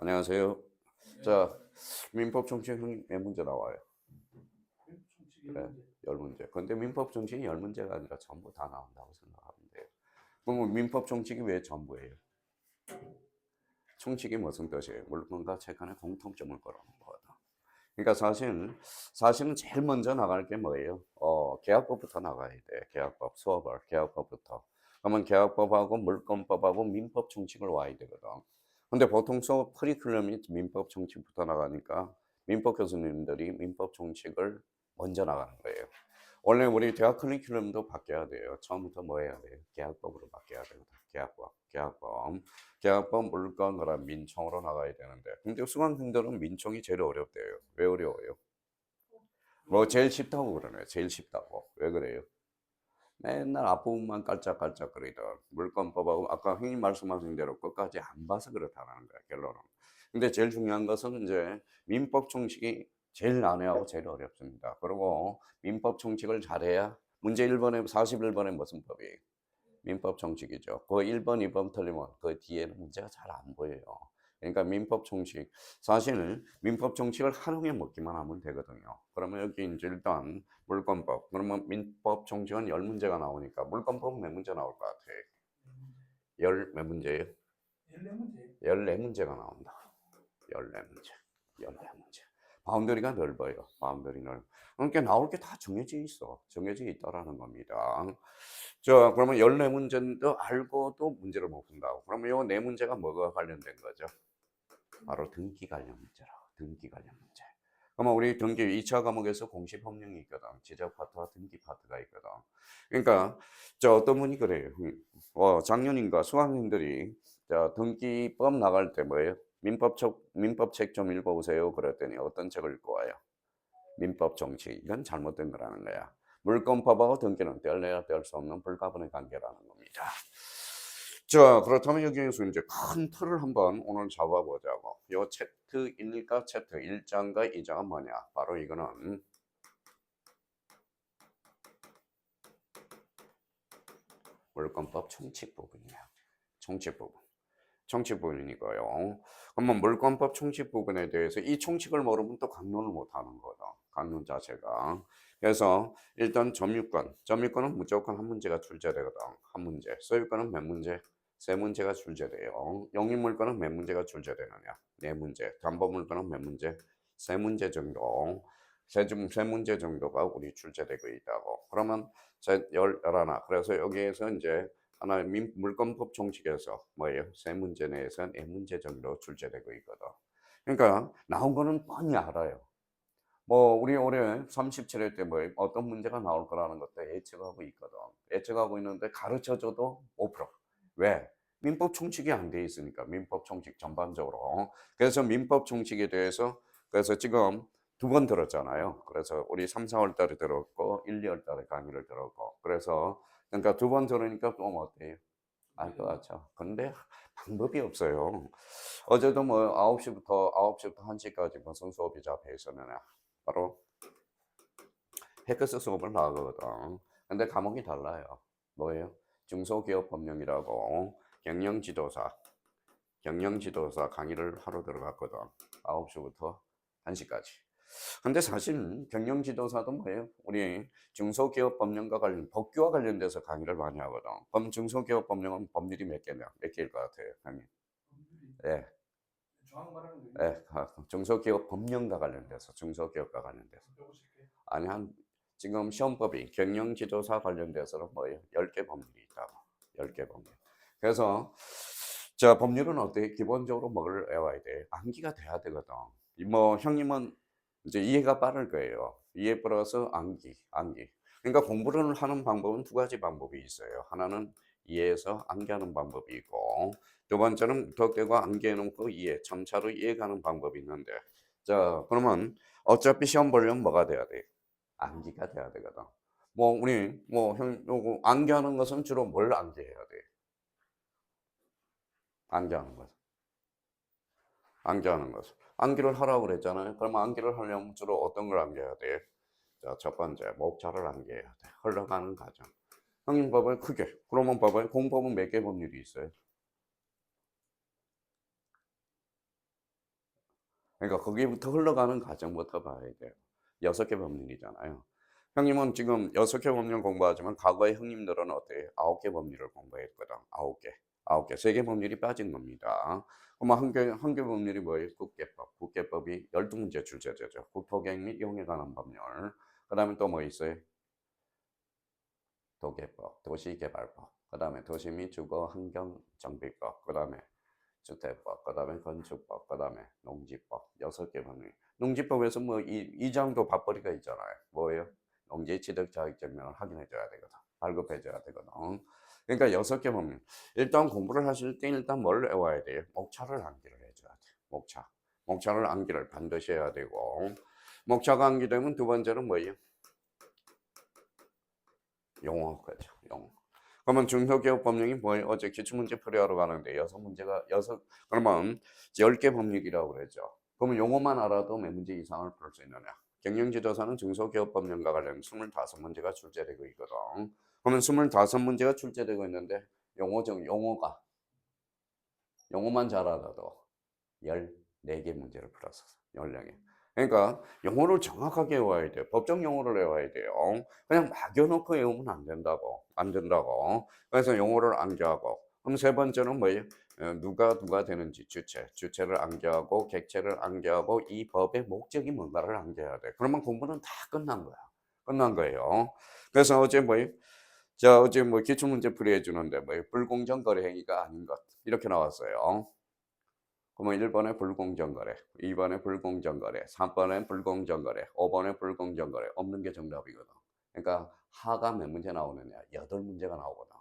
안녕하세요. 자, 민법 정치 몇 문제 나와요? 그래, 10문제. 근데 민법 정치는 10문제가 아니라 전부 다 나온다고 생각하면 돼요. 그럼 민법 정치가 왜 전부예요? 총칙이 무슨 뜻이에요? 물건과 채권의 공통점을 걸어놓은 거다. 그러니까 사실은 제일 먼저 나갈 게 뭐예요? 계약법부터 나가야 돼. 계약법, 수업을, 계약법부터. 그러면 계약법하고 물권법하고 민법 총칙을 와야 되거든. 근데 보통 수업 커리큘럼이 민법 총칙부터 나가니까 민법 교수님들이 민법 총칙을 먼저 나가는 거예요. 원래 우리 대학 커리큘럼도 바뀌어야 돼요. 처음부터 뭐 해야 돼요? 계약법으로 바뀌어야 되거든. 계약법, 물건, 그다음 민총으로 나가야 되는데. 근데 수강생들은 민총이 제일 어렵대요. 왜 어려워요? 뭐 제일 쉽다고 그러네. 제일 쉽다고. 왜 그래요? 맨날 앞부분만 깔짝깔짝거리던 물권법하고 아까 형님 말씀하신 대로 끝까지 안 봐서 그렇다는 거야, 결론은. 근데 제일 중요한 것은 이제 민법 총칙이 제일 난해하고 제일 어렵습니다. 그리고 민법 총칙을 잘해야 문제 1번에 41번에 무슨 법이에요? 민법 총칙이죠. 그 1번, 2번 틀리면 그 뒤에는 문제가 잘 안 보여요. 그러니까 민법 총칙. 사실 민법 총칙을 하루에 먹기만 하면 되거든요. 그러면 여기 이제 일단 물권법. 그러면 민법 총칙은 10문제가 나오니까 물권법 몇 문제 나올 것 같아요? 열 몇 문제예요? 14문제가 나온다. 14문제. 14문제. 바운더리가 넓어요. 바운더리 넓어. 그러니까 나올 게 다 정해져 있어. 정해져 있다라는 겁니다. 자, 그러면 14문제인데 알고도 문제를 못 푼다고. 그러면 요 네 문제가 뭐가 관련된 거죠? 바로 등기 관련 문제라고. 등기 관련 문제. 그러면 우리 등기 2차 과목에서 공시 법령이 있거든. 지적 파트와 등기 파트가 있거든. 그러니까 저 어떤 분이 그래요. 작년인가 수학생들이 자, 등기법 나갈 때 뭐예요? 민법 책 좀 읽어보세요. 그랬더니 어떤 책을 읽고 와요? 민법 정치. 이건 잘못된 거라는 거야. 물권법하고 등기는 뗄래야 뗄 수 없는 불가분의 관계라는 겁니다. 자, 그렇다면 여기에서 이제 큰 틀을 한번 오늘 잡아보자고. 요 챕터 1과 챕터 1장과 2장은 뭐냐? 바로 이거는 물권법 총칙 부분이야. 총칙 부분. 총칙 부분이니까요. 그러면 물권법 총칙 부분에 대해서 이 총칙을 모르면 또 강론을 못 하는 거다. 강론 자체가. 그래서 일단 점유권은 무조건 한 문제가 출제되거든. 한 문제. 소유권은 몇 문제? 세 문제가 출제돼요. 영입물권은 몇 문제가 출제되느냐? 네 문제. 담보물권은 몇 문제? 세 문제 정도. 세 문제 정도가 우리 출제되고 있다고. 그러면 열하나. 그래서 여기에서 이제 하나의 물권법 총칙에서 뭐예요? 세 문제 내에서 네 문제 정도 출제되고 있거든. 그러니까 나온 거는 뻔히 알아요. 뭐 우리 올해 37회 때 뭐 어떤 문제가 나올 거라는 것도 예측하고 있거든. 예측하고 있는데 가르쳐줘도 5%. 왜? 민법 총칙이 안 돼 있으니까 민법 총칙 전반적으로. 그래서 민법 총칙에 대해서 그래서 지금 2번 들었잖아요. 그래서 우리 3, 4월 달에 들었고 1, 2월 달에 강의를 들었고 그래서 그러니까 2번 들으니까 좀 어때요? 알 것 같죠. 근데 방법이 없어요. 어제도 뭐 9시부터 1시까지 무슨 수업이 잡혀 있었느냐. 바로 해커스 수업을 나가거든. 근데 과목이 달라요. 뭐예요? 중소기업법령이라고 경영지도사 강의를 하러 들어갔거든. 9시부터 1시까지. 근데 사실 경영지도사도 뭐예요? 우리 중소기업법령과 법규와 관련돼서 강의를 많이 하거든. 그럼 중소기업법령은 법률이 몇 개냐? 몇 개일 것 같아요, 형님? 예, 예, 중소기업 법령과 관련돼서, 중소기업과 관련돼서. 아니, 지금 시험법이 경영지도사 관련돼서는 뭐예요? 10개 법률이 있다고. 10개 법률. 그래서, 자, 법률은 어때? 기본적으로 뭘 외워야 돼? 암기가 돼야 되거든. 뭐, 형님은 이제 이해가 빠를 거예요. 이해 플러스 암기. 그러니까 공부를 하는 방법은 2가지 방법이 있어요. 하나는 이해해서 암기하는 방법이 있고, 두 번째는 덕대고 암기해놓고 점차로 이해가는 방법이 있는데, 자, 그러면 어차피 시험 보려면 뭐가 돼야 돼? 암기가 돼야 되거든. 요거 암기하는 것은 주로 뭘 암기해야 돼? 암기하는 것. 암기하는 것. 암기를 하라고 그랬잖아요. 그럼 암기를 하려면 주로 어떤 걸 암기해야 돼? 자, 첫 번째, 목차를 암기해야 돼. 흘러가는 과정. 형님 법을 크게. 그러면 법을 공법은 몇 개 법률이 있어요? 그러니까 거기부터 흘러가는 과정부터 봐야 돼요. 6개 법률이잖아요. 형님은 지금 6개 법률 공부하지만 과거에 형님들은 어때요? 9개 법률을 공부했거든. 9개. 9개. 3개 법률이 빠진 겁니다. 그럼 한 개 법률이 뭐예요? 국계법. 국계법이 12문제 출제되죠. 국토계획 및 이용에 관한 법률. 그 다음에 또 뭐 있어요? 도계법, 도시개발법. 그 다음에 도시 및 주거 환경 정비법. 그 다음에 주택법, 그 다음에 건축법, 그 다음에 농지법. 6개 법률. 농지법에서 뭐 이장도 밥벌이가 있잖아요. 뭐예요? 농지 취득 자격 증명을 확인해 줘야 되거든. 발급해 줘야 되거든. 그러니까 6개 법률. 일단 공부를 하실 때 일단 뭘 외워야 돼요? 목차를 암기를 해줘야 돼. 목차. 목차를 암기를 반드시 해야 되고, 목차가 암기되면 두 번째는 뭐예요? 용어, 그죠. 용어. 그러면 중소기업 법령이 뭐예요? 어제 기출문제 풀이하러 가는데 6문제가 그러면 10개 법령이라고 그랬죠. 그러면 용어만 알아도 몇 문제 이상을 풀 수 있느냐? 경영지도사는 중소기업 법령과 관련 25문제가 출제되고 있거든. 그러면 25문제가 출제되고 있는데 용어만 잘 알아도 14개 문제를 풀었어. 14개. 그러니까 영어를 정확하게 외워야 돼요. 법정 용어를 외워야 돼요. 그냥 막여놓고 외우면 안 된다고. 안 된다고. 그래서 용어를 암기하고. 그럼 세 번째는 뭐예요? 누가 되는지 주체를 암기하고 객체를 암기하고 이 법의 목적이 뭔가를 암기해야 돼. 그러면 공부는 다 끝난 거야. 끝난 거예요. 그래서 어제 뭐예요? 자, 어제 뭐 기출문제 풀이해 주는데 뭐예요? 불공정 거래 행위가 아닌 것. 이렇게 나왔어요. 그러면 1번에 불공정거래, 2번에 불공정거래, 3번에 불공정거래, 5번에 불공정거래 없는 게 정답이거든. 그러니까 하가 몇 문제 나오느냐? 8문제가 나오거든.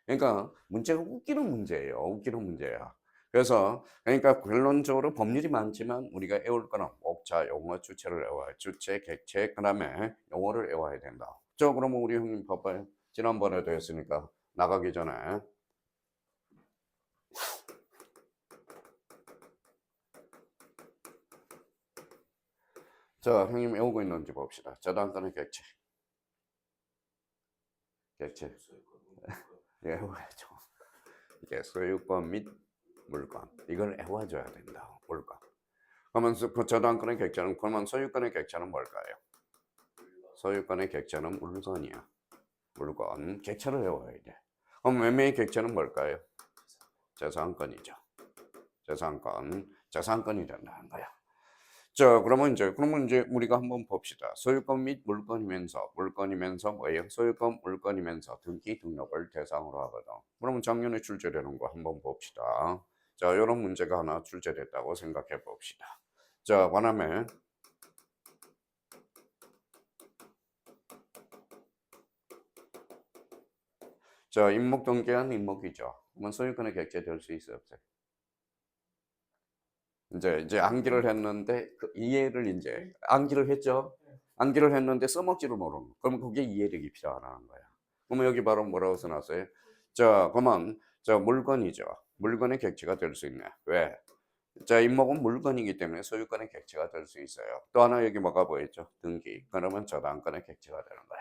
그러니까 문제가 웃기는 문제예요. 웃기는 문제야. 그래서 그러니까 결론적으로 법률이 많지만 우리가 외울 거는 목차, 용어, 주체를 외워야 주체, 객체, 그다음에 용어를 외워야 된다. 저 그러면 우리 형님 봐봐요. 지난번에도 했으니까 나가기 전에 자, 형님 외우고 있는지 봅시다. 저당권의 객체. 객체. 외워야죠. 이게 소유권 및 물권. 이걸 외워줘야 된다. 물권. 그러면 그 저당권의 객체는, 그러면 소유권의 객체는 뭘까요? 소유권의 객체는 물건이야. 물건. 객체를 외워야 돼. 그럼 매매의 객체는 뭘까요? 재산권이죠. 재산권이 된다는 거야. 자, 그러면 이제 우리가 한번 봅시다. 소유권 및 물건이면서 뭐예요? 소유권, 물건이면서 등기 등록을 대상으로 하거든. 그러면 작년에 출제되는 거 한번 봅시다. 자, 이런 문제가 하나 출제됐다고 생각해 봅시다. 자, 원하면 자, 임목 등기한 임목이죠. 그러면 소유권의 객체 될 수 있어요, 없어요? 이제 암기를 했는데 그 이해를 이제 암기를 했죠. 암기를 했는데 써먹지를 모르는 거. 그러면 그게 이해력이 필요하다는 거야. 그러면 여기 바로 뭐라고 써놨어요? 자, 그러면 자 물건이죠. 물건의 객체가 될 수 있네. 왜? 자, 임목은 물건이기 때문에 소유권의 객체가 될 수 있어요. 또 하나 여기 뭐가 보였죠? 등기. 그러면 저당권의 객체가 되는 거야.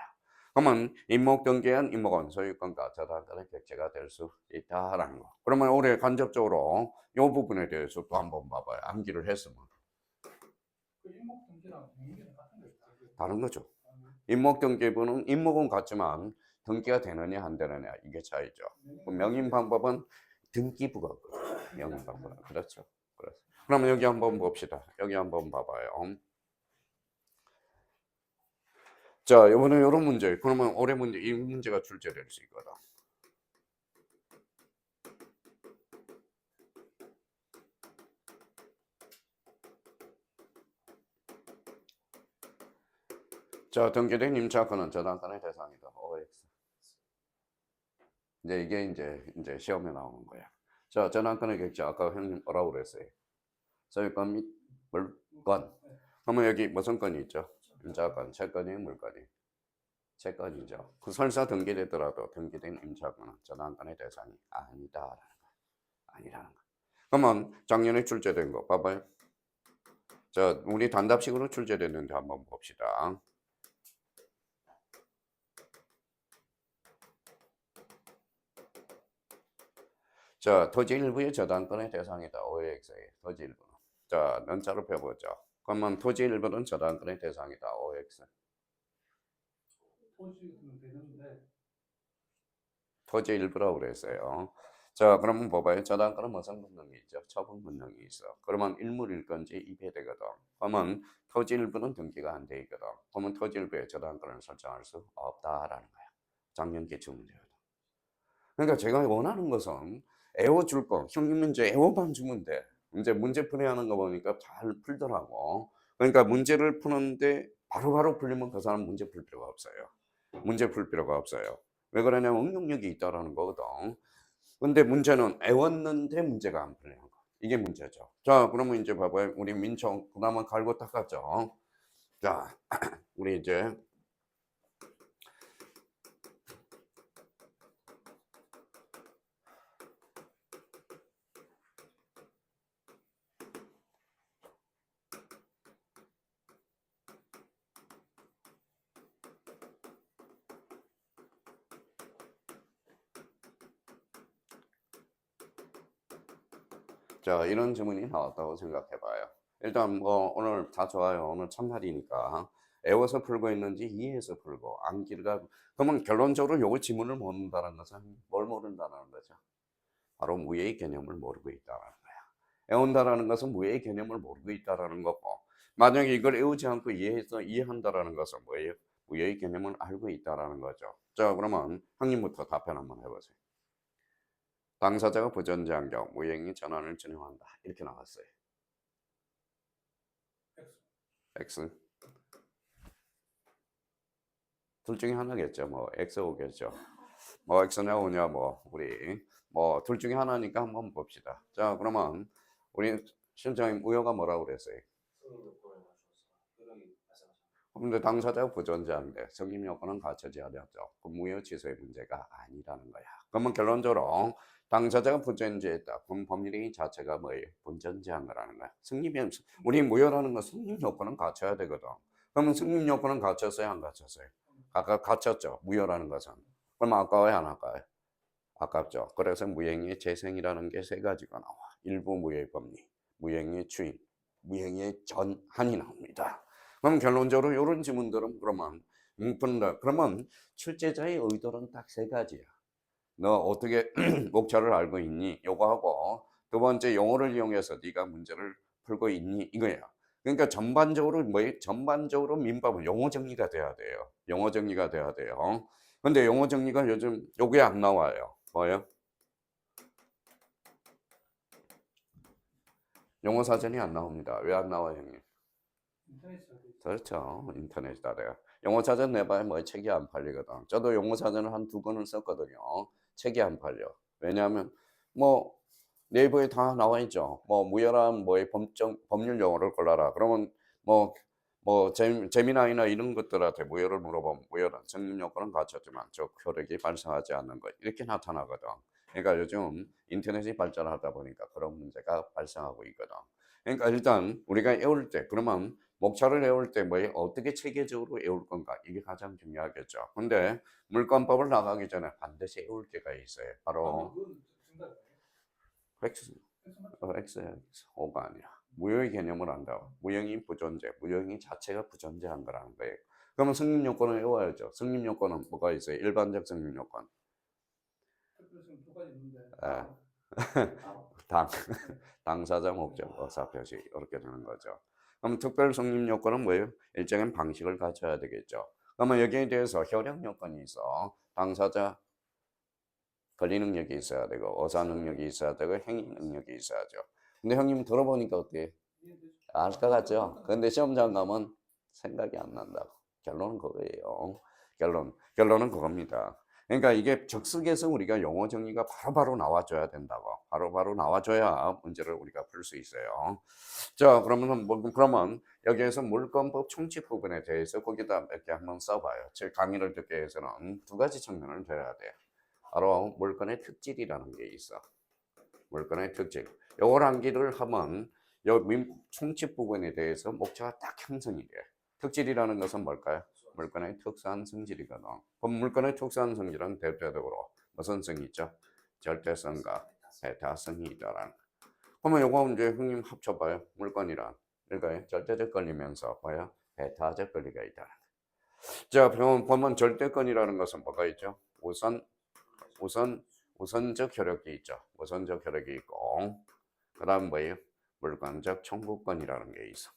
그러면 임목 등기한 임목은 소유권과 저당권의 객체가 될 수 있다라는 거. 그러면 올해 간접적으로 이 부분에 대해서 또 한번 봐봐요. 암기를 했으면. 다른 거죠. 임목 등기부는 임목은 같지만 등기가 되느냐 안 되느냐 이게 차이죠. 명인 방법은 등기부가 명인 방법은 그렇죠. 그렇죠. 그러면 여기 한번 봅시다. 여기 한번 봐봐요. 자, 이번에 이런 문제. 그러면 올해 문제 이 문제가 출제될 수 있거든. 자, 등기된 임차권은 저당권의 대상이다. OX. 이제 이게 이제 시험에 나오는 거야. 자, 저당권의 객체 아까 형님 뭐라고 그랬어요? 소유권 및 물권. 그러면 여기 무슨 건이 있죠? 임차권, 채권이 물권이. 채권이죠. 그 설사 등기되더라도 등기된 임차권은 저당권의 대상이 아니다라는 거. 아니라는 거. 그러면 작년에 출제된 거 봐봐요. 자, 우리 단답식으로 출제됐는데 한번 봅시다. 자, 토지 일부의 저당권의 대상이다. OX의 토지 일부는. 자, 연자로 펴보죠. 그러면 토지 일부는 저당권의 대상이다. OX. 토지는 되는데 토지 일부라고 그랬어요. 자, 그러면 봐봐요. 저당권은 무슨 분명이 있죠? 처분 분명이 있어. 그러면 일물일 건지 입회되거든. 그러면 토지 일부는 등기가 안 돼 있거든. 그러면 토지 일부에 저당권을 설정할 수 없다라는 거야. 작년 기출 문제거든. 그러니까 제가 원하는 것은 애워줄 거. 형님 이제 애워만 주면 돼. 이제 문제 풀이하는 거 보니까 잘 풀더라고. 그러니까 문제를 푸는데 바로바로 풀리면 그 사람 문제 풀 필요가 없어요. 문제 풀 필요가 없어요. 왜 그러냐면 응용력이 있다라는 거거든. 근데 문제는 애웠는데 문제가 안 풀리는 거. 이게 문제죠. 자, 그러면 이제 봐봐요. 우리 민청 그나마 갈고 닦았죠. 자, 우리 이제 자, 이런 질문이 나왔다고 생각해 봐요. 일단 뭐 오늘 다 좋아요. 오늘 첫날이니까 애워서 풀고 있는지 이해해서 풀고 암기가 그러면 결론적으로 요 지문을 모른다는 것은 뭘 모른다는 거죠? 바로 무예의 개념을 모르고 있다는 거야. 애운다라는 것은 무예의 개념을 모르고 있다라는 거고 만약에 이걸 애우지 않고 이해해서 이해한다라는 것은 뭐예요? 무예의 개념을 알고 있다라는 거죠. 자, 그러면 형님부터 답변 한번 해보세요. 당사자가 부전자한 경우 무행이 전환을 진행한다. 이렇게 나왔어요. X. 둘 중에 하나겠죠. 뭐 X 오겠죠. 뭐 X냐 O냐 뭐 우리 뭐 둘 중에 하나니까 한번 봅시다. 자, 그러면 우리 실장님 우효가 뭐라고 그랬어요? 근데 당사자가 부전자인데 성립 요건은 갖춰지 않았죠. 그 무효 취소의 문제가 아니라는 거야. 그러면 결론적으로 당사자가 부전자였다. 그럼 법률의 자체가 뭐예요? 부전자한 거라는 거야. 승립이 우리 무효라는 건 승립 요건은 갖춰야 되거든. 그러면 승립 요건은 갖췄어요, 안 갖췄어요? 아까 갖췄죠. 무효라는 것은. 그럼 아까워요, 안 아까워요? 아깝죠. 그래서 무행의 재생이라는 게 세 가지가 나와. 일부 무효의 법리, 무행의 추인, 무행의 전한이 나옵니다. 그럼 결론적으로 이런 지문들은 그러면 푼다. 그러면 출제자의 의도는 딱 세 가지야. 너 어떻게 목차를 알고 있니? 요거 하고 두 번째 용어를 이용해서 네가 문제를 풀고 있니? 이거야. 그러니까 전반적으로 전반적으로 민법은 용어 정리가 돼야 돼요. 용어 정리가 돼야 돼요. 근데 용어 정리가 요즘 요게 안 나와요. 뭐예요? 용어 사전이 안 나옵니다. 왜 안 나와요, 형님? 인터넷이 어디 있어? 그렇죠. 인터넷이다 돼요. 영어 사전 내봐야 뭐 책이 안 팔리거든. 저도 영어 사전을 한 두 권을 썼거든요. 책이 안 팔려. 왜냐하면 뭐 네이버에 다 나와 있죠. 뭐 무열한 뭐의 법률 용어를 골라라. 그러면 뭐 재미나이나 이런 것들한테 무효를 물어보면 무효란 성립 요건은 갖췄지만 저 효력이 발생하지 않는 것 이렇게 나타나거든. 그러니까 요즘 인터넷이 발전하다 보니까 그런 문제가 발생하고 있거든. 그러니까 일단 우리가 외울 때 그러면 목차를 외울 때 뭐 어떻게 체계적으로 외울 건가 이게 가장 중요하겠죠. 근데 물권법을 나가기 전에 반드시 외울 게가 있어요. 바로 그건 정답이에요. X, X야, O가 아니라 무효의 개념을 안다. 무형이 부존재, 무형이 자체가 부존재한 거라는 거예요. 그러면 승립 요건을 외워야죠. 승립 요건은 뭐가 있어요? 일반적 승립 요건. 특별성 두 가지 있는데 예. 당, 당사자 목적 의사 표시 이렇게 되는 거죠. 그럼 특별 성립 요건은 뭐예요? 일정한 방식을 갖춰야 되겠죠. 그러면 여기에 대해서 효력 요건이 있어. 당사자 권리 능력이 있어야 되고 의사 능력이 있어야 되고 행위 능력이 있어야죠. 근데 형님 들어보니까 어때요? 알 것 같죠? 근데 시험장 가면 생각이 안 난다고. 결론은 그거예요. 결론은 그겁니다. 그러니까 이게 적석에서 우리가 용어 정리가 바로바로 나와줘야 된다고. 바로바로 나와줘야 문제를 우리가 풀 수 있어요. 자, 그러면 여기에서 물권법 총칙 부분에 대해서 거기다 몇 개 한번 써봐요. 제 강의를 듣기 위해서는 두 가지 측면을 들어야 돼요. 바로 물건의 특질이라는 게 있어. 물건의 특질. 요걸 암기를 하면 총칙 부분에 대해서 목차가 딱 형성이 돼. 특질이라는 것은 뭘까요? 물건의 특수한 성질이거든. 그럼 물건의 특수한 성질은 대표적으로 무슨 성이 있죠? 절대성과 배타성이 있다라는. 그러면 요거 이제 형님 합쳐봐요. 물권이란 이거에 절대적 권리면서 뭐야? 배타적 권리가 있다. 자, 보면 절대권이라는 것은 뭐가 있죠? 우선적 효력이 있죠. 우선적 효력이 있고, 그 다음 뭐예요? 물권적 청구권이라는 게 있어.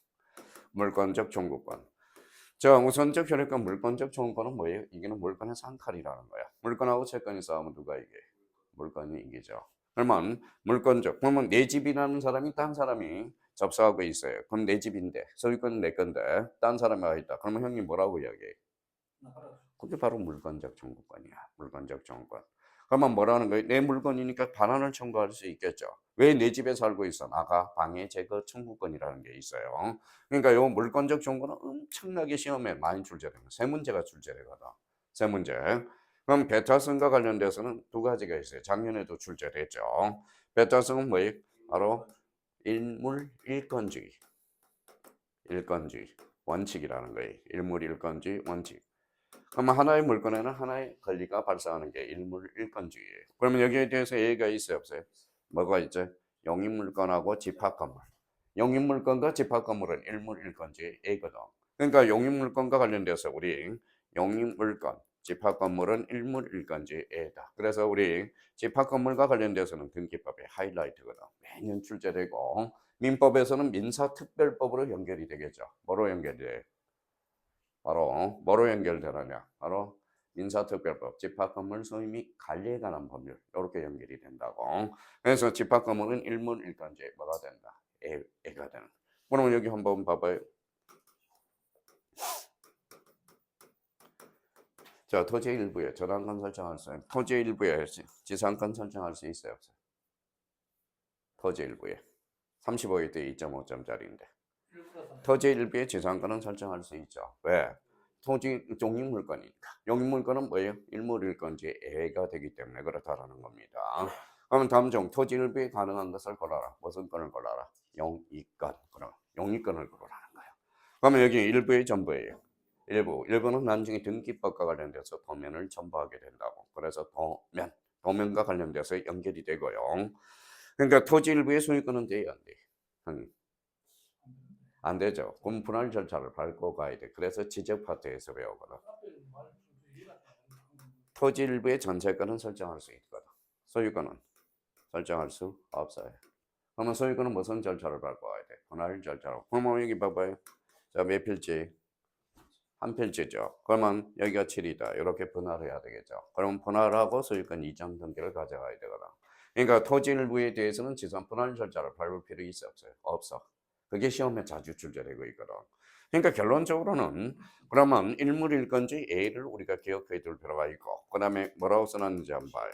물권적 청구권. 자, 우선적 효력과 물권적 청구권은 뭐예요? 이게는 물권의 상칼이라는 거야. 물권하고 채권이 싸우면 누가 이게? 물권이 이기죠. 그러면 물권적, 그러면 내 집이라는 사람이 딴 사람이 접수하고 있어요. 그럼 내 집인데, 소유권은 내 건데, 딴 사람이 와 있다. 그러면 형님 뭐라고 이야기해? 나가라. 그게 바로 물권적 청구권이야. 물권적 청구권. 그러면 뭐라는 거예요? 내 물건이니까 반환을 청구할 수 있겠죠. 왜 내 집에 살고 있어? 나가 방해 제거 청구권이라는 게 있어요. 그러니까 요 물권적 청구는 엄청나게 시험에 많이 출제돼요. 세 문제가 출제되거든. 세 문제. 그럼 배타성과 관련돼서는 두 가지가 있어요. 작년에도 출제됐죠. 배타성은 뭐예요? 바로 일물 일건주의. 일건주의 원칙이라는 거예요. 일물 일건주의 원칙. 그러면 하나의 물건에는 하나의 권리가 발생하는 게 일물일건주의예요. 그러면 여기에 대해서 예의가 있어요, 없어요? 뭐가 있죠? 용인물건하고 집합건물. 용인물건과 집합건물은 일물일건주의 예거든. 그러니까 용인물건과 관련돼서 우리 용인물건, 집합건물은 일물일건주의 예다. 그래서 우리 집합건물과 관련돼서는 등기법의 하이라이트거든. 매년 출제되고 민법에서는 민사특별법으로 연결이 되겠죠. 뭐로 연결이 돼요? 바로 뭐로 연결되느냐? 바로 민사특별법, 집합건물 소유 및 관리에 관한 법률 이렇게 연결이 된다고. 그래서 집합건물은 일문일건제 뭐가 된다? 애가 되는. 그러면 여기 한번 봐봐요. 자, 토지 일부에 저당권 설정할 수 있어요. 토지 일부에 지상권 설정할 수 있어요, 없어요? 토지 일부에 35일 때 2.5점짜리인데 토지 일부에 지상권은 설정할 수 있죠. 왜? 토지 용익물건이니까. 용익물건은 뭐예요? 일물일건지 애가 되기 때문에 그렇다라는 겁니다. 그러면 다음 중 토지 일부에 가능한 것을 골라라. 무슨 건을 골라라? 용익건. 그럼 용익건을 고르라는 거예요. 그러면 여기 일부의 전부예요. 일부는 나중에 등기법과 관련돼서 도면을 첨부하게 된다고. 그래서 도면과 관련돼서 연결이 되고요. 그러니까 토지 일부의 소유권은 돼야 안 돼. 안 되죠. 그럼 분할 절차를 밟고 가야 돼. 그래서 지적 파트에서 배우거든. 토지 일부의 전세권은 설정할 수 있거든. 소유권은 설정할 수 없어요. 그러면 소유권은 무슨 절차를 밟고 가야 돼? 분할 절차로. 그러면 여기 봐봐요. 자, 몇 필지? 한 필지죠. 그러면 여기가 7이다. 이렇게 분할해야 되겠죠. 그럼 분할하고 소유권 이전 등기를 가져가야 되거든. 그러니까 토지 일부에 대해서는 지산 분할 절차를 밟을 필요 있어 없어요? 없어. 그게 시험에 자주 출제되고 있거든. 그러니까 결론적으로는 그러면 일물일건지 A를 우리가 기억해 둘 필요가 있고, 그 다음에 뭐라고 써놨는지 한번 봐요.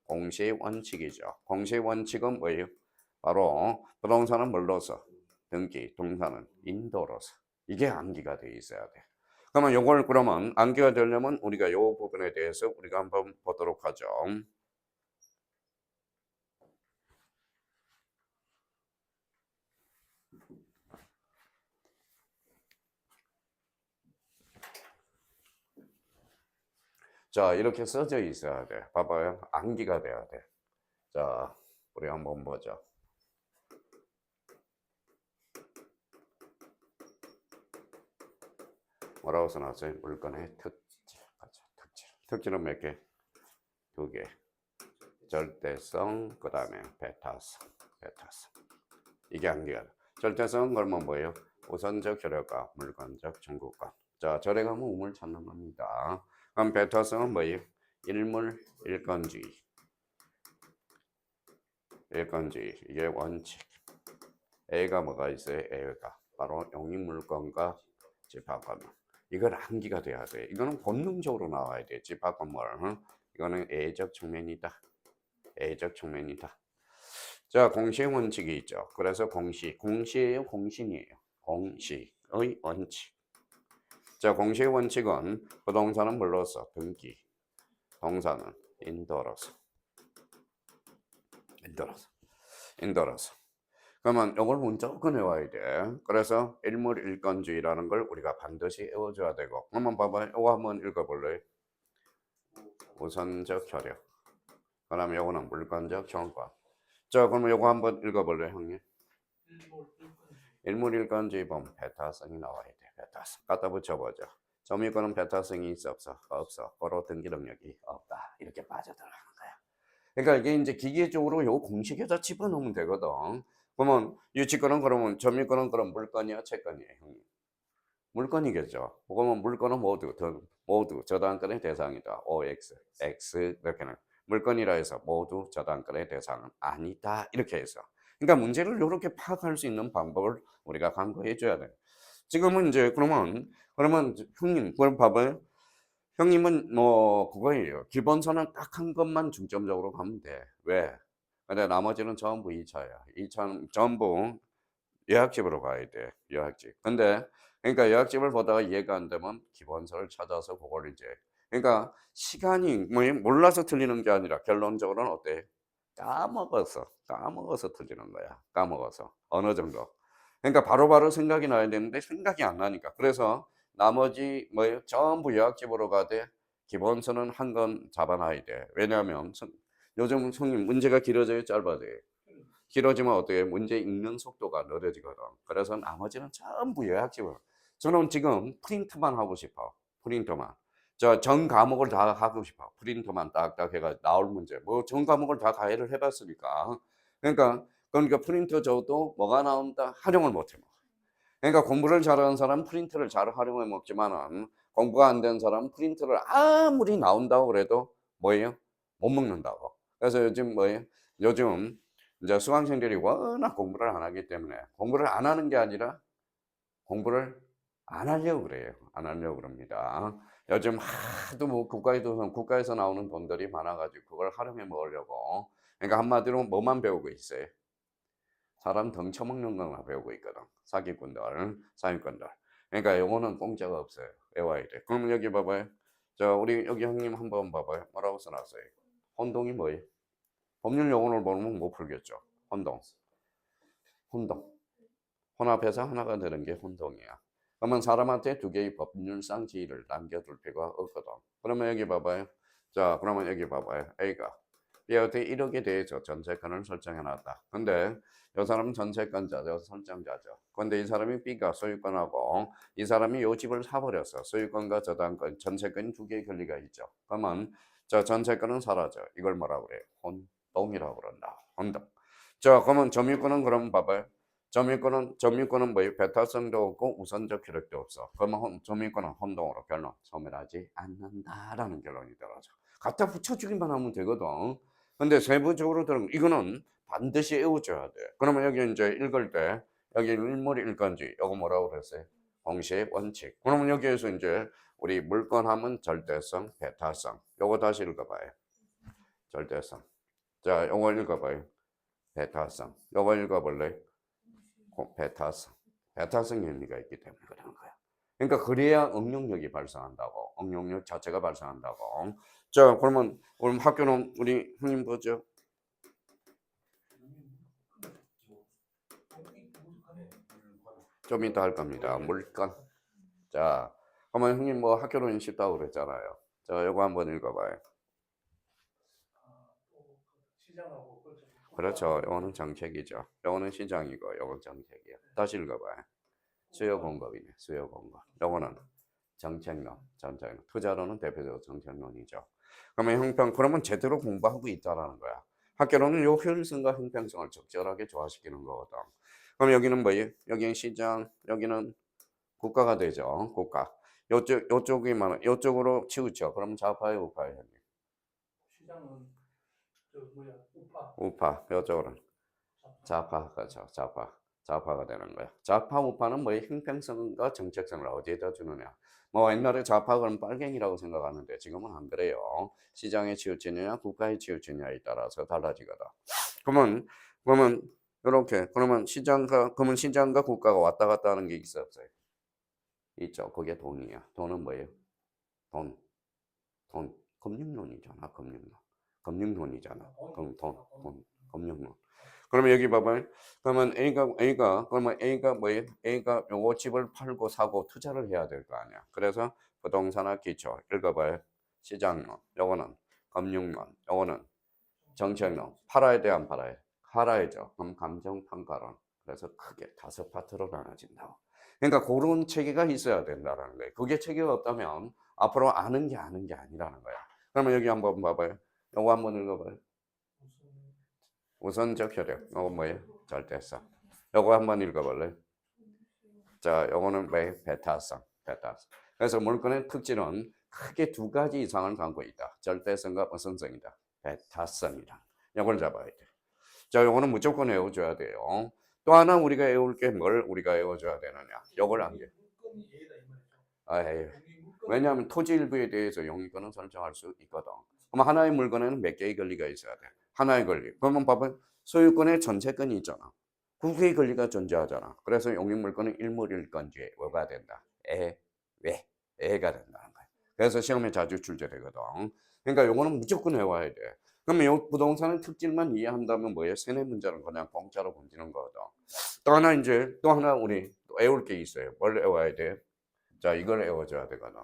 공시의 원칙이죠. 공시의 원칙은 뭐예요? 바로 부동산은 뭘로서? 등기, 동산은 인도로서. 이게 암기가 돼 있어야 돼. 그러면 요걸 그러면 암기가 되려면 우리가 요 부분에 대해서 우리가 한번 보도록 하죠. 자, 이렇게 써져 있어야 돼. 봐봐요. 암기가 돼야 돼. 자, 우리 한번 보죠. 뭐라고 써놨어요? 물건의 특질. 특질. 특질은 몇 개? 두 개. 절대성, 그 다음에 배타성. 이게 암기가 돼. 절대성은 그러면 뭐예요? 우선적 효력과 물건적 청구권. 자, 절에 가면 우물 찾는 겁니다. 그럼 배타성은 뭐예요? 일물, 일건주의. 일건주의. 이게 원칙. A가 뭐가 있어요? A가 바로 용익물건과 집합건물. 이걸 암기가 돼야 돼. 이거는 본능적으로 나와야 돼. 집합건물. 이거는 A적 측면이다. A적 측면이다. 자, 공시의 원칙이 있죠. 그래서 공시예요, 공신이에요. 공시의 원칙. 자, 공시의 원칙은 부동산은 뭘로서? 등기. 동산은 인도로서. 그러면 이걸 무조건 외워야 돼. 그래서 일물일건주의라는 걸 우리가 반드시 외워줘야 되고. 한번 봐봐요. 이거 한번 읽어볼래요? 우선적 효력. 그 다음에 이거는 물건적 정권. 자, 그러면 요거 한번 읽어볼래, 형님? 일몰 일꾼 일물일간주의 보면 배타성이 나와야 돼. 배타성. 갖다 붙여보자. 점유권은 배타성이 있어 없어? 없어. 고로 등기 능력이 없다. 이렇게 빠져들어가는 거야. 그러니까 이게 이제 기계적으로 요 공식에다 집어넣으면 되거든. 그러면 유치권은 그러면 점유권은 그럼 물건이야, 채권이야, 형님? 물건이겠죠. 그러면 물건은 모두 저당권의 대상이다. OX, X 이렇게는 물건이라 해서 모두 저당권의 대상은 아니다. 이렇게 해서. 그러니까 문제를 이렇게 파악할 수 있는 방법을 우리가 강구해 줘야 돼. 지금은 이제 그러면 형님 그럼 봐봐요. 형님은 뭐 그거예요. 기본서는 딱 한 것만 중점적으로 가면 돼. 왜? 근데 나머지는 전부 2차야. 2차는 전부 예약집으로 가야 돼. 예약집. 근데 그러니까 예약집을 보다가 이해가 안 되면 기본서를 찾아서 그걸 이제 그러니까 시간이 뭐 몰라서 틀리는 게 아니라 결론적으로는 어때? 까먹어서 틀리는 거야. 까먹어서 어느 정도. 그러니까 바로바로 생각이 나야 되는데 생각이 안 나니까. 그래서 나머지 뭐예요? 전부 예약집으로 가되 기본서는 한 건 잡아놔야 돼. 왜냐하면 요즘 손님 문제가 길어져요, 짧아져요. 길어지면 어떻게 문제 읽는 속도가 느려지거든. 그래서 나머지는 전부 요약집을. 저는 지금 프린트만 하고 싶어. 프린트만. 저 전 과목을 다 하고 싶어. 프린트만 딱딱 해가 나올 문제. 뭐 전 과목을 다 가해를 해봤으니까. 그러니까 프린트 줘도 뭐가 나온다? 활용을 못해. 그러니까 공부를 잘하는 사람 프린트를 잘 활용해 먹지만은 공부가 안 된 사람 프린트를 아무리 나온다고 그래도 뭐예요? 못 먹는다고. 그래서 요즘 뭐예요? 요즘 이제 수강생들이 워낙 공부를 안 하기 때문에 공부를 안 하는 게 아니라 공부를 안 하려고 그래요. 안 하려고 그럽니다. 요즘 하도 뭐 국가에서 나오는 돈들이 많아가지고 그걸 활용해 먹으려고. 그러니까 한마디로 뭐만 배우고 있어요? 사람 덩쳐먹는 것만 배우고 있거든. 사기꾼들. 그러니까 요거는 공짜가 없어요. 외워야 돼. 그럼 여기 봐봐요. 자, 우리 여기 형님 한번 봐봐요. 뭐라고 써놨어요? 혼동이 뭐예요? 법률 용어를 모르면 못 풀겠죠. 혼동. 혼합해서 하나가 되는 게 혼동이야. 그러면 사람한테 두 개의 법률상 지위를 남겨둘 필요가 없거든. 그러면 여기 봐봐요. 자, 그러면 여기 봐봐요. A가 B한테 1억에 대해서 전세권을 설정해놨다. 근데 이 사람은 전세권자죠, 설정자죠. 근데 이 사람이 B가 소유권하고 이 사람이 요 집을 사버렸어. 소유권과 저당권, 전세권이 두 개의 권리가 있죠. 그러면 저 전세권은 사라져. 이걸 뭐라고 그래? 혼동이라고 그런다. 혼동. 자, 그러면 점유권은 그럼 봐봐요. 점유권은 뭐예요? 배타성도 없고 우선적 효력도 없어. 그러면 점유권은 혼동으로 결론 소멸하지 않는다라는 결론이 떨어져. 갖다 붙여주기만 하면 되거든. 근데 세부적으로 들은 이거는 반드시 외워줘야 돼. 그러면 여기 이제 읽을 때 여기 일몰이 일건지 이거 뭐라고 그랬어요? 공식 원칙. 그러면 여기에서 이제 우리 물건하면 절대성, 배타성. 요거 다시 읽어봐요. 절대성. 자, 요거 읽어봐요. 배타성. 요거 읽어볼래? 배타성. 배타성原理가 있기 때문에 그러는 거야. 그러니까 그래야 응용력이 발생한다고. 응용력 자체가 발생한다고. 자, 그러면 오늘 학교는 우리 형님 보죠. 좀 이따 할 겁니다. 물건. 자, 그러면 형님 뭐 학교는 쉽다고 그랬잖아요. 자, 요거 한번 읽어봐요. 시장하고 그렇죠. 요거는 정책이죠. 요거는 시장이고 요건 정책이야. 다시 읽어봐요. 수요 공급이네. 수요 공급. 요거는 정책론. 투자론은 대표적으로 정책론이죠. 그러면 제대로 공부하고 있다라는 거야. 학교로는 요 효율성과 형평성을 적절하게 조화시키는 거거든. 그럼 여기는 뭐예요? 여기는 시장, 여기는 국가가 되죠. 국가. 요쪽이 많아. 요쪽으로 치우쳐. 그럼 좌파예요, 우파예요? 시장은 저 뭐야 우파 우파. 요쪽으로는 좌파가죠. 좌파가 되는 거야. 좌파, 우파는 뭐의 형평성과 정책성을 어디에다 주느냐. 뭐 옛날에 좌파 그럼 빨갱이라고 생각하는데 지금은 안 그래요. 시장에 치우치느냐, 국가에 치우치느냐에 따라서 달라지거든. 그러면 이렇게 그러면 시장과 국가가 왔다 갔다 하는 게 있어 없어요? 있죠. 그게 돈이야. 돈은 뭐예요? 돈. 금융론이잖아. 금융론이잖아. 그럼 금융론. 그러면 여기 봐봐요. 그러면 A가 뭐예요? A가 요거 집을 팔고 사고 투자를 해야 될 거 아니야. 그래서 부동산학 기초 읽어봐요. 시장론. 요거는 금융론. 요거는 정책론. 팔아야 돼, 안 팔아야 돼? 알아야죠. 그럼 감정평가론. 그래서 크게 5파트로 나눠진다고. 그러니까 그런 체계가 있어야 된다는 거예요. 그게 체계가 없다면 앞으로 아는 게 아니라는 거야. 그러면 여기 한번 봐봐요. 이거 한번 읽어봐요. 우선적 효력. 이거 뭐예요? 절대성. 이거 한번 읽어볼래요? 자, 요거는 왜? 베타성. 그래서 물건의 특징은 크게 2가지 이상을 갖고 있다. 절대성과 우선성이다. 베타성이다. 이걸 잡아야 돼. 자, 요거는 무조건 외워줘야 돼요. 또 하나 우리가 외울 게 뭘 우리가 외워줘야 되느냐? 요걸 안 돼. 물건이 얘다 이 말이죠. 아, 예. 여기 물건 왜냐하면 토지 일부에 대해서 용의권은 설정할 수 있거든. 그럼 하나의 물건에는 몇 개의 권리가 있어야 돼? 하나의 권리. 그러면 봐봐. 소유권의 전체권이 있잖아. 2개의 권리가 존재하잖아. 그래서 용익물건은 일물일건지에 뭐가 된다? 애가 된다는 거야. 그래서 시험에 자주 출제되거든. 그러니까 요거는 무조건 외워야 돼. 그러면 요 부동산의 특질만 이해한다면 뭐예요? 세네 문제는 그냥 공짜로 건지는 거거든. 또 하나 우리 또 외울 게 있어요. 뭘 외워야 돼? 자, 이걸 외워줘야 되거든.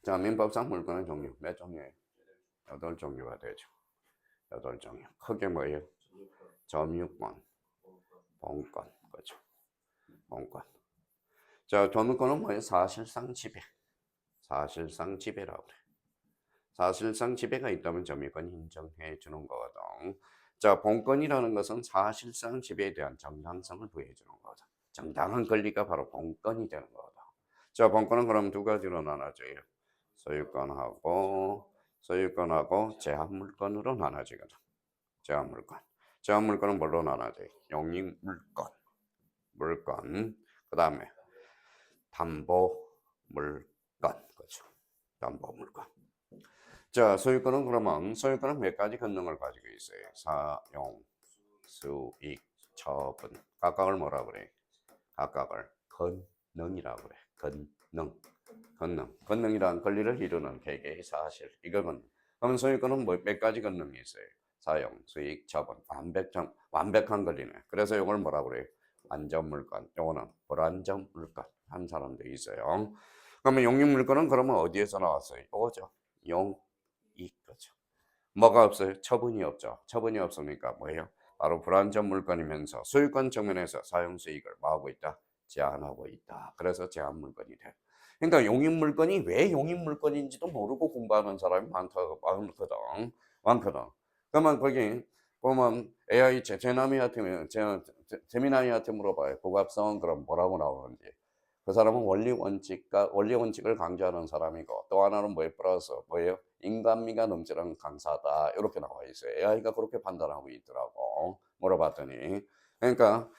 자, 민법상 물건의 종류 몇 종류예요? 8종류가 되죠. 8종류. 크게 뭐예요? 점유권, 본권, 그렇죠. 본권. 자, 점유권은 뭐예요? 사실상 지배라고 그래. 사실상 지배가 있다면 점유권이 인정해 주는 거거든. 자, 본권이라는 것은 사실상 지배에 대한 정당성을 부여해 주는 거죠. 정당한 권리가 바로 본권이 되는 거거든. 자, 본권은 그럼 2가지로 나눠져요. 소유권하고 제한물권으로 나눠지거든. 제한물권은 뭘로 나눠져요? 용익물권, 그 다음에 담보물권, 그렇죠. 담보물권. 자, 소유권은 몇 가지 권능을 가지고 있어요. 사용, 수익, 처분. 각각을 뭐라 그래? 각각을 권능이라고 그래. 권능이란 권리를 이루는 개개의 사실. 이거는 그러면 소유권은 몇 가지 권능이 있어요. 사용, 수익, 처분. 완벽한 권리네. 그래서 이걸 뭐라 그래? 안전물권. 이거는 불안전물권. 한 사람도 있어요. 그러면 용익물권은 그러면 어디에서 나왔어요? 이거죠. 거죠. 뭐가 없어요? 처분이 없죠. 처분이 없으니까 뭐예요? 바로 불안전 물건이면서 소유권 측면에서 사용 수익을 뭐하고 있다? 제한하고 있다. 그래서 제한 물건이 돼. 그러니까 용익 물건이 왜 용익 물건인지도 모르고 공부하는 사람이 많거든. 그러면 거기 보면 AI 제미나이한테 물어봐요. 고갑성은 그럼 뭐라고 나오는지. 그 사람은 원리 원칙을 강조하는 사람이고 또 하나는 뭐에 플러스 뭐예요? 인간미가 넘치는 강사다 이렇게 나와 있어요. AI가 그렇게 판단하고 있더라고. 물어봤더니 그러니까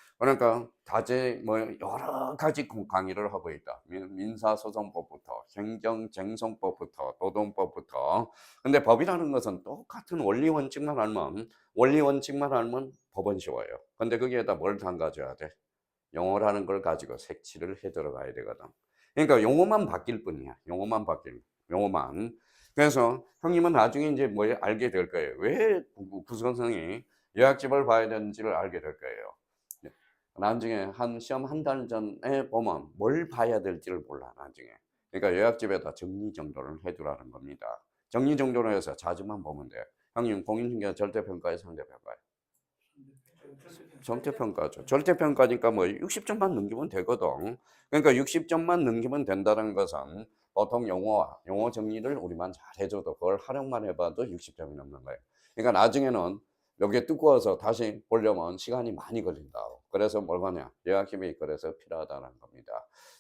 다재 뭐 여러 가지 강의를 하고 있다. 민사소송법부터 행정쟁송법부터 노동법부터. 근데 법이라는 것은 똑같은 원리 원칙만 알면 법은 쉬워요. 근데 거기에다 뭘 담가줘야 돼? 용어라는 걸 가지고 색칠을 해 들어가야 되거든. 그러니까 용어만 바뀔 뿐이야. 용어만. 그래서 형님은 나중에 이제 뭐 알게 될 거예요. 왜 구성성이 요약집을 봐야 되는지를 알게 될 거예요. 나중에 시험 한 달 전에 보면 뭘 봐야 될지를 몰라, 나중에. 그러니까 요약집에다 정리정돈을 해두라는 겁니다. 정리정돈을 해서 자주만 보면 돼. 형님, 공인중개사 절대평가에 상대평가에. 절대평가죠. 절대평가니까 뭐 60점만 넘기면 되거든. 그러니까 60점만 넘기면 된다는 것은 보통 용어 정리를 우리만 잘 해줘도 그걸 활용만 해봐도 60점이 넘는 거예요. 그러니까 나중에는 여기에 뜯고 와서 다시 보려면 시간이 많이 걸린다. 그래서 뭘 하냐? 요약집이 그래서 필요하다는 겁니다.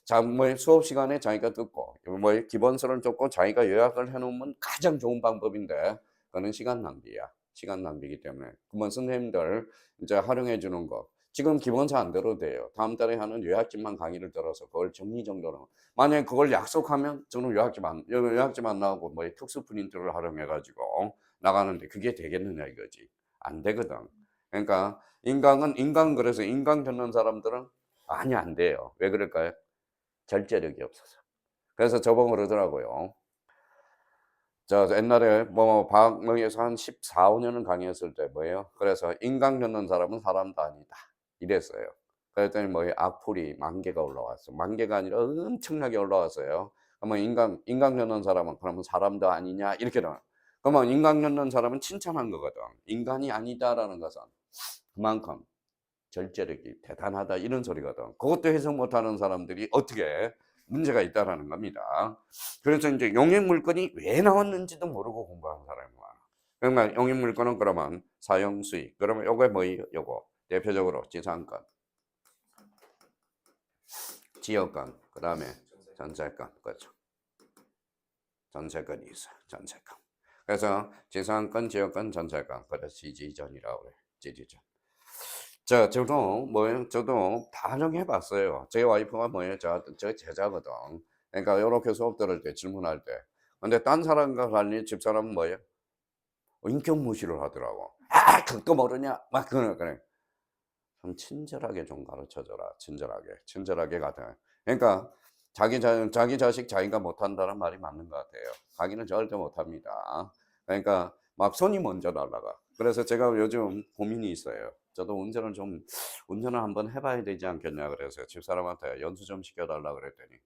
자, 뭐 수업 시간에 자기가 듣고 뭐 기본서를 쫓고 자기가 요약을 해놓으면 가장 좋은 방법인데 그거는 시간 낭비이기 때문에 그러면 선생님들 이제 활용해 주는 거 지금 기본서 안 들어도 돼요. 다음 달에 하는 요약집만 강의를 들어서 그걸 정리정돈하고 만약에 그걸 약속하면 저는 요약집 안 나오고 뭐 특수 프린트를 활용해 가지고 나가는데 그게 되겠느냐 이거지. 안 되거든. 그러니까 그래서 인강 듣는 사람들은 많이 안 돼요. 왜 그럴까요? 절제력이 없어서. 그래서 저보고 그러더라고요. 저 옛날에 뭐 방학에서 한 14, 15년을 강의했을 때 뭐예요? 그래서 인강 듣는 사람은 사람도 아니다. 이랬어요. 그랬더니 뭐 악플이 10,000개가 올라왔어. 10,000개가 아니라 엄청나게 올라왔어요. 그러면 인강 넣는 사람은 그러면 사람도 아니냐 이렇게 나와. 그러면 인강 넣는 사람은 칭찬한 거거든. 인간이 아니다라는 것은 그만큼 절제력이 대단하다 이런 소리거든. 그것도 해석 못하는 사람들이 어떻게 문제가 있다라는 겁니다. 그래서 이제 용익 물건이 왜 나왔는지도 모르고 공부하는 사람이 많아. 그러니까 용익 물건은 그러면 사용 수익. 그러면 요게 뭐예요? 요거 대표적으로 지상권, 지역권, 그 다음에 전세권, 그렇죠. 전세권이 있어요. 전세권. 그래서 지상권, 지역권, 전세권. 그래서 지지전이라고 그래요. 지지전. 자, 저도 다 활용해봤어요. 제 와이프가 뭐예요? 저 제자거든. 그러니까 이렇게 수업 들을 때, 질문할 때. 근데 딴 사람과 달리 집사람은 뭐예요? 인격 무시를 하더라고. 아, 그거 모르냐? 막 그래. 좀 친절하게 좀 가르쳐줘라. 친절하게 가르쳐. 그러니까 자기 자식 자기가 못한다는 말이 맞는 것 같아요. 자기는 절대 못합니다. 그러니까 막 손이 먼저 날라가. 그래서 제가 요즘 고민이 있어요. 저도 운전을 한번 해봐야 되지 않겠냐 그래서 집사람한테 연수 좀 시켜달라 그랬더니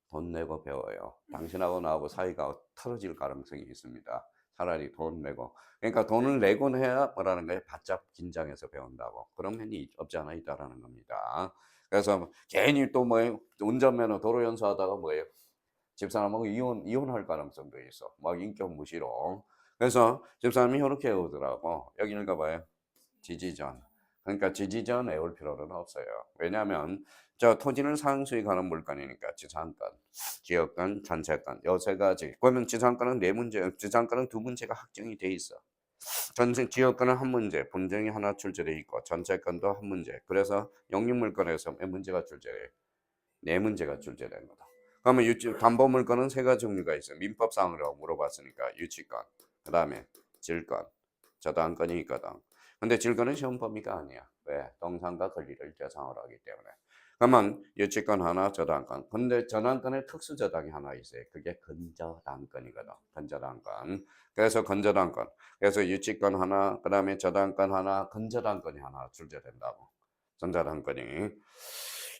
돈 내고 배워요. 당신하고 나하고 사이가 틀어질 가능성이 있습니다. 차라리 돈 내고. 그러니까 돈을 내곤 해야 뭐라는 거예요? 바짝 긴장해서 배운다고. 그런 면이 없지 않아 있다라는 겁니다. 그래서 괜히 또 뭐예요? 운전면허 도로 연수하다가 뭐예요? 집사람하고 이혼할 가능성도 있어. 막 인격 무시로. 그래서 집사람이 이렇게 오더라고. 여기는 가봐요. 지지전. 그러니까 지지전 애울 필요는 없어요. 왜냐하면 저 토지는 상수익하는 물건이니까 지상권, 지역권, 전세권 요 세 가지. 그러면 지상권은 네 문제, 지상권은 두 문제가 확정이 돼 있어. 지역권은 한 문제, 분쟁이 하나 출제돼 있고 전세권도 한 문제. 그래서 영유물권에서 몇 문제가 출제돼? 네 문제가 출제된 거다. 그러면 담보물권은 세 가지 종류가 있어요. 민법상으로 물어봤으니까 유치권, 그 다음에 질권, 저당권이 있거든. 근데 질권은 시험 범위가 아니야. 왜? 동상과 권리를 대상으로 하기 때문에. 그러면 유치권 하나, 저당권. 근데 저당권에 특수 저당이 하나 있어요. 그게 근저당권이거든. 근저당권. 그래서 근저당권. 그래서 유치권 하나, 그 다음에 저당권 하나, 근저당권이 하나 출제된다고. 전자당권이.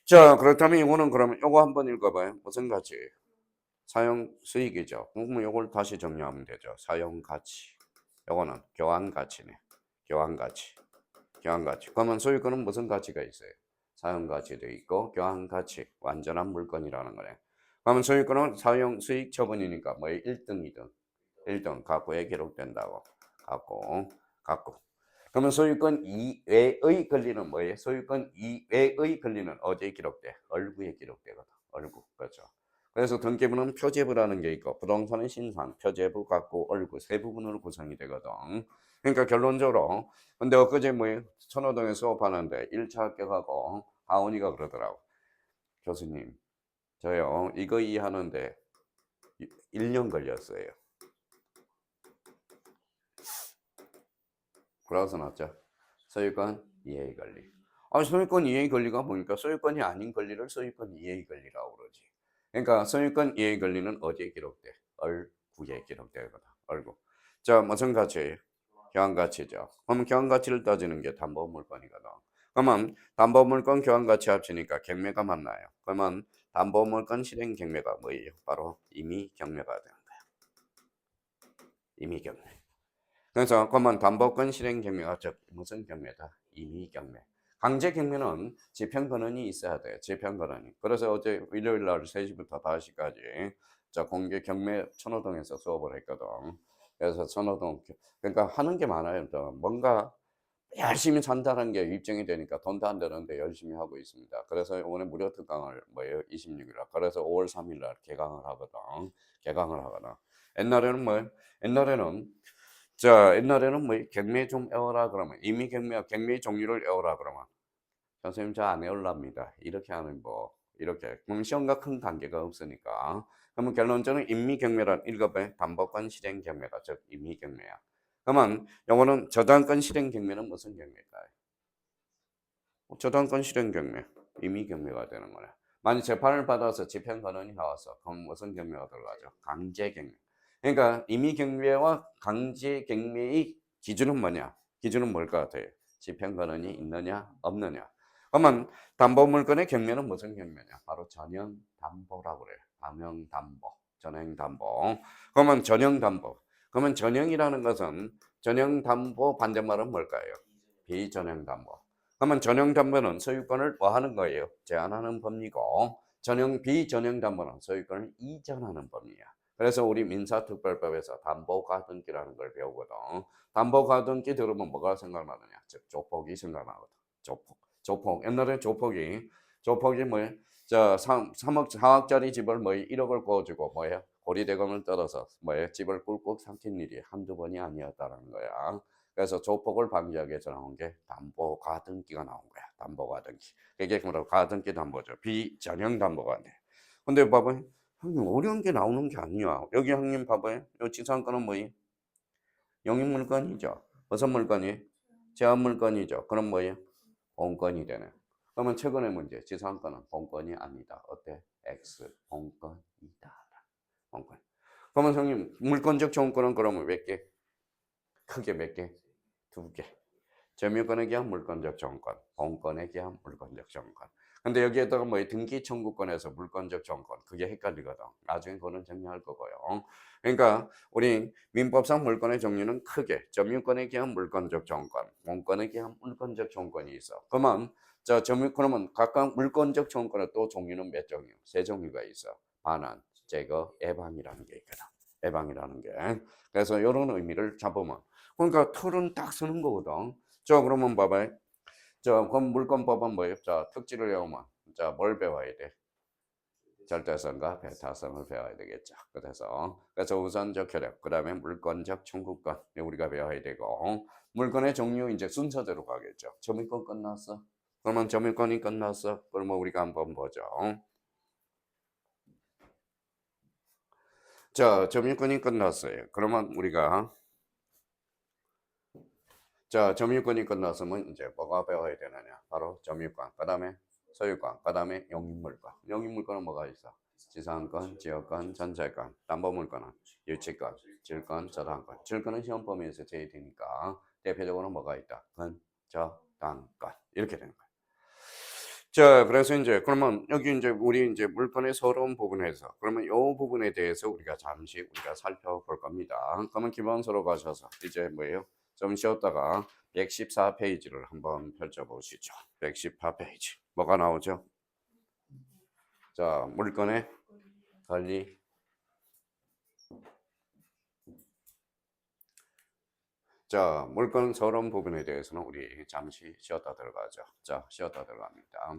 자, 그렇다면 이거는 그러면 요거 한번 읽어봐요. 무슨 가치? 사용 수익이죠. 그럼 요걸 다시 정리하면 되죠. 사용 가치. 요거는 교환 가치네. 교환 가치. 교환 가치. 그러면 소유권은 무슨 가치가 있어요? 사용 가치도 있고 교환 가치. 완전한 물건이라는 거네. 그러면 소유권은 사용 수익 처분이니까 뭐 1등이든 1등 갖고에 기록된다고. 갖고. 그러면 소유권 이외의 권리는 뭐예요? 소유권 이외의 권리는 어디에 기록돼? 얼구에 기록되거든. 얼구. 그렇죠. 그래서 등기부는 표제부라는 게 있고 부동산은 신상, 표제부, 갖고, 얼구 세 부분으로 구성이 되거든. 그러니까 결론적으로 근데 엊그제 뭐예요? 천호동에 수업하는데 1차 합격하고 하원이가 그러더라고. 교수님, 저요 이거 이해하는데 1년 걸렸어요. 그래서 났죠. 소유권 이해의 권리. 아, 소유권 이해의 권리가 뭡니까? 소유권이 아닌 권리를 소유권 이해의 권리라고 그러지. 그러니까 소유권 이해의 권리는 어디에 기록돼? 얼구에 기록되거든. 얼구. 자, 무슨 가치예요? 교환가치죠. 그럼 교환가치를 따지는 게 담보물건이거든. 그러면 담보물건 교환가치 합치니까 경매가 맞나요? 그러면 담보물건 실행 경매가 뭐예요? 바로 임의경매가 되는 거야. 임의경매. 그래서 그러면 담보권 실행 경매가 즉 무슨 경매다? 임의 경매. 강제 경매는 집행권한이 있어야 돼. 집행권한이. 그래서 어제 일요일 날 3시부터 5시까지 저 공개 경매 천호동에서 수업을 했거든. 그래서 천호동 그러니까 하는 게 많아요. 또 뭔가 열심히 산다는 게 입증이 되니까 돈도 안 되는데 열심히 하고 있습니다. 그래서 오늘 무료 특강을 뭐예요? 26일 날. 그래서 5월 3일 날 개강을 하거든. 개강을 하거든. 옛날에는 뭐 옛날에는 옛날에는 뭐 경매 좀 외워라 그러면 이미 경매 종류를 외워라 그러면 선생님 저 안 외울랍니다. 이렇게 하는 거 이렇게 그럼 시험과 큰 관계가 없으니까 그러면 결론적으로 임미경매란 읽어봐요. 담보권 실행 경매가 즉 임미경매야. 그러면 영어는 저당권 실행 경매는 무슨 경매일까요? 저당권 실행 경매 임미경매가 되는 거네. 만약 재판을 받아서 집행권한이 나와서 그럼 무슨 경매가 들어가죠? 강제 경매. 그러니까 임의경매와 강제경매의 기준은 뭐냐? 기준은 뭘 것 같아요? 집행권한이 있느냐 없느냐. 그러면 담보 물건의 경매는 무슨 경매냐? 바로 전형담보라고 그래요. 전형담보, 전형담보. 그러면 전형담보. 그러면 전형이라는 것은 전형담보 반대말은 뭘까요? 비전형담보. 그러면 전형담보는 소유권을 뭐 하는 거예요? 제한하는 법리고 비전형담보는 소유권을 이전하는 법리야. 그래서 우리 민사특별법에서 담보가등기라는 걸 배우거든. 담보가등기 들으면 뭐가 생각나느냐? 즉 조폭이 생각나거든. 조폭. 옛날에 조폭이 뭐예요? 저 3억 4억짜리 집을 뭐 1억을 구워주고 뭐예요? 고리대금을 떨어서 뭐예요? 집을 꿀꺽 삼킨 일이 한두 번이 아니었다는 거야. 그래서 조폭을 방지하기 위해서 나온 게 담보가등기가 나온 거야. 담보가등기. 그게 뭐라고 가등기 담보죠. 비전형 담보가 안 돼. 근데 봐봐요. 형님 어려운 게 나오는 게 아니야. 여기 형님 봐봐요. 이 지상권은 뭐예요? 영입 물건이죠. 무슨 물건이? 제한 물건이죠. 그럼 뭐예요? 본건이 되네. 그러면 최근의 문제, 지상권은 본건이 아니다. 어때? X, 본건이다. 본건. 그러면 형님, 물건적 정권은 그러면 몇 개? 크게 몇 개? 두 개. 점유권에 기한 물건적 정권, 본건에 기한 물건적 정권. 근데 여기에다가 뭐 등기 청구권에서 물건적 정권, 그게 헷갈리거든. 나중에 그거는 정리할 거고요. 그러니까 우리 민법상 물건의 종류는 크게 점유권에 기한 물건적 정권, 본건에 기한 물건적 정권이 있어. 그러면 그러면 각각 물건적 정권의 또 종류는 몇 종류? 세 종류가 있어. 반환, 제거, 예방이라는 게 있거든. 예방이라는 게. 그래서 이런 의미를 잡으면 그러니까 틀은 딱 쓰는 거거든. 자, 그러면 봐봐요. 그럼 물권법은 뭐예요? 자, 특질을 외우면. 자, 뭘 배워야 돼? 절대성과 배타성을 배워야 되겠죠. 그래서 우선적 효력, 그 다음에 물권적 청구권, 우리가 배워야 되고, 물권의 종류 이제 순서대로 가겠죠. 점유권 끝났어? 그러면 점유권이 끝났어? 그러면 우리가 한번 보죠. 자, 점유권이 끝났어요. 그러면 우리가 자, 점유권이 끝났으면 이제 뭐가 배워야 되느냐? 바로 점유권, 그 다음에 소유권, 그 다음에 영입물권. 영입물권은 뭐가 있어? 지상권, 지역권, 전세권, 담보물권은 유치권, 질권, 저당권. 질권은 시험 범위에서 제외되니까 대표적으로 뭐가 있다? 권, 저, 당권. 이렇게 되는 거야. 자, 그래서 이제 그러면 여기 이제 우리 이제 물건의 서러운 부분에서 그러면 이 부분에 대해서 우리가 잠시 살펴볼 겁니다. 그러면 기본서로 가셔서 이제 뭐예요? 좀 쉬었다가 114페이지를 한번 펼쳐보시죠. 114페이지. 뭐가 나오죠? 자, 물건의 권리. 자, 물건 서러운 부분에 대해서는 우리 잠시 쉬었다 들어가죠. 자, 쉬었다 들어갑니다.